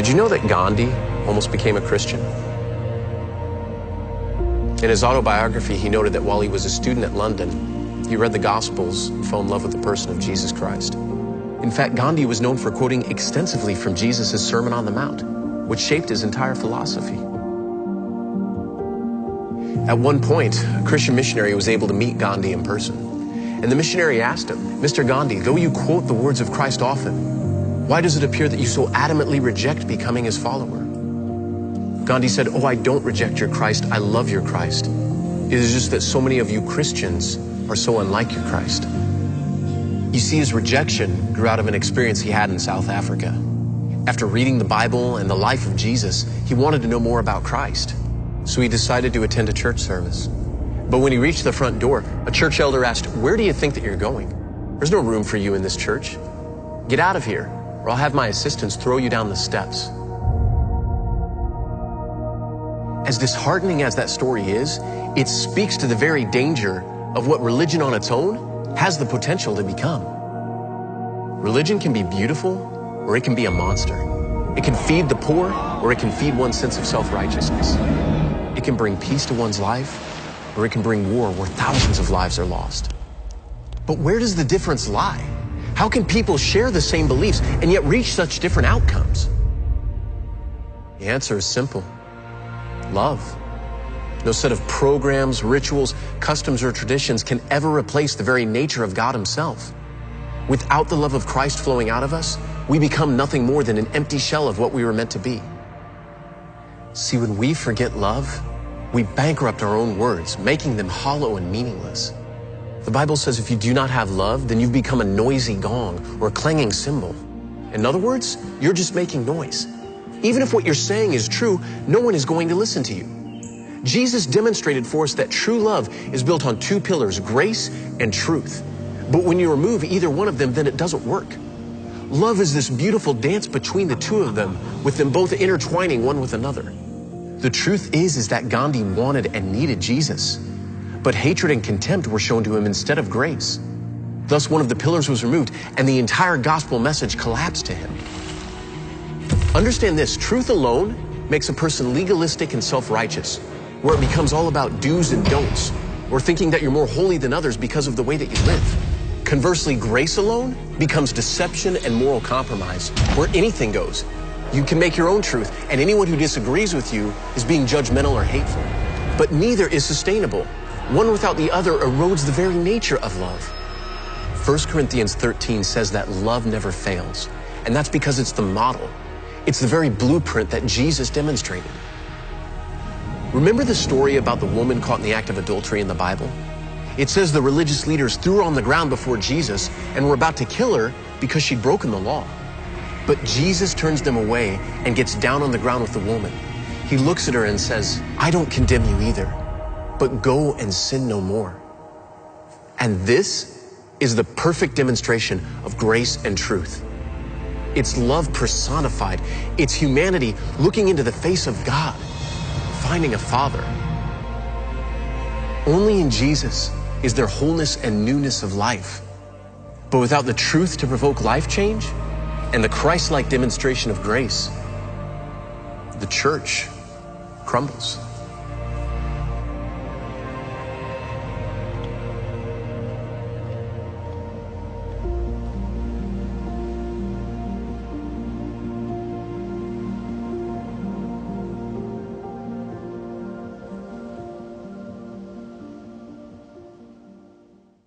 Did you know that Gandhi almost became a Christian? In his autobiography, he noted that while he was a student at London, he read the Gospels and fell in love with the person of Jesus Christ. In fact, Gandhi was known for quoting extensively from Jesus' Sermon on the Mount, which shaped his entire philosophy. At one point, a Christian missionary was able to meet Gandhi in person. And the missionary asked him, "Mr. Gandhi, though you quote the words of Christ often, why does it appear that you so adamantly reject becoming his follower?" Gandhi said, "Oh, I don't reject your Christ. I love your Christ. It is just that so many of you Christians are so unlike your Christ." You see, his rejection grew out of an experience he had in South Africa. After reading the Bible and the life of Jesus, he wanted to know more about Christ. So he decided to attend a church service. But when he reached the front door, a church elder asked, "Where do you think that you're going? There's no room for you in this church. Get out of here, or I'll have my assistants throw you down the steps." As disheartening as that story is, it speaks to the very danger of what religion on its own has the potential to become. Religion can be beautiful, or it can be a monster. It can feed the poor, or it can feed one's sense of self-righteousness. It can bring peace to one's life, or it can bring war where thousands of lives are lost. But where does the difference lie? How can people share the same beliefs and yet reach such different outcomes? The answer is simple. Love. No set of programs, rituals, customs, or traditions can ever replace the very nature of God himself. Without the love of Christ flowing out of us, we become nothing more than an empty shell of what we were meant to be. See, when we forget love, we bankrupt our own words, making them hollow and meaningless. The Bible says if you do not have love, then you've become a noisy gong or a clanging cymbal. In other words, you're just making noise. Even if what you're saying is true, no one is going to listen to you. Jesus demonstrated for us that true love is built on two pillars, grace and truth. But when you remove either one of them, then it doesn't work. Love is this beautiful dance between the two of them, with them both intertwining one with another. The truth is that Gandhi wanted and needed Jesus, but hatred and contempt were shown to him instead of grace. Thus, one of the pillars was removed, and the entire gospel message collapsed to him. Understand this, truth alone makes a person legalistic and self-righteous, where it becomes all about do's and don'ts, or thinking that you're more holy than others because of the way that you live. Conversely, grace alone becomes deception and moral compromise, where anything goes. You can make your own truth, and anyone who disagrees with you is being judgmental or hateful. But neither is sustainable. One without the other erodes the very nature of love. 1 Corinthians 13 says that love never fails, and that's because it's the model. It's the very blueprint that Jesus demonstrated. Remember the story about the woman caught in the act of adultery in the Bible? It says the religious leaders threw her on the ground before Jesus and were about to kill her because she'd broken the law. But Jesus turns them away and gets down on the ground with the woman. He looks at her and says, "I don't condemn you either, but go and sin no more." And this is the perfect demonstration of grace and truth. It's love personified. It's humanity looking into the face of God, finding a Father. Only in Jesus is there wholeness and newness of life. But without the truth to provoke life change and the Christ-like demonstration of grace, the church crumbles.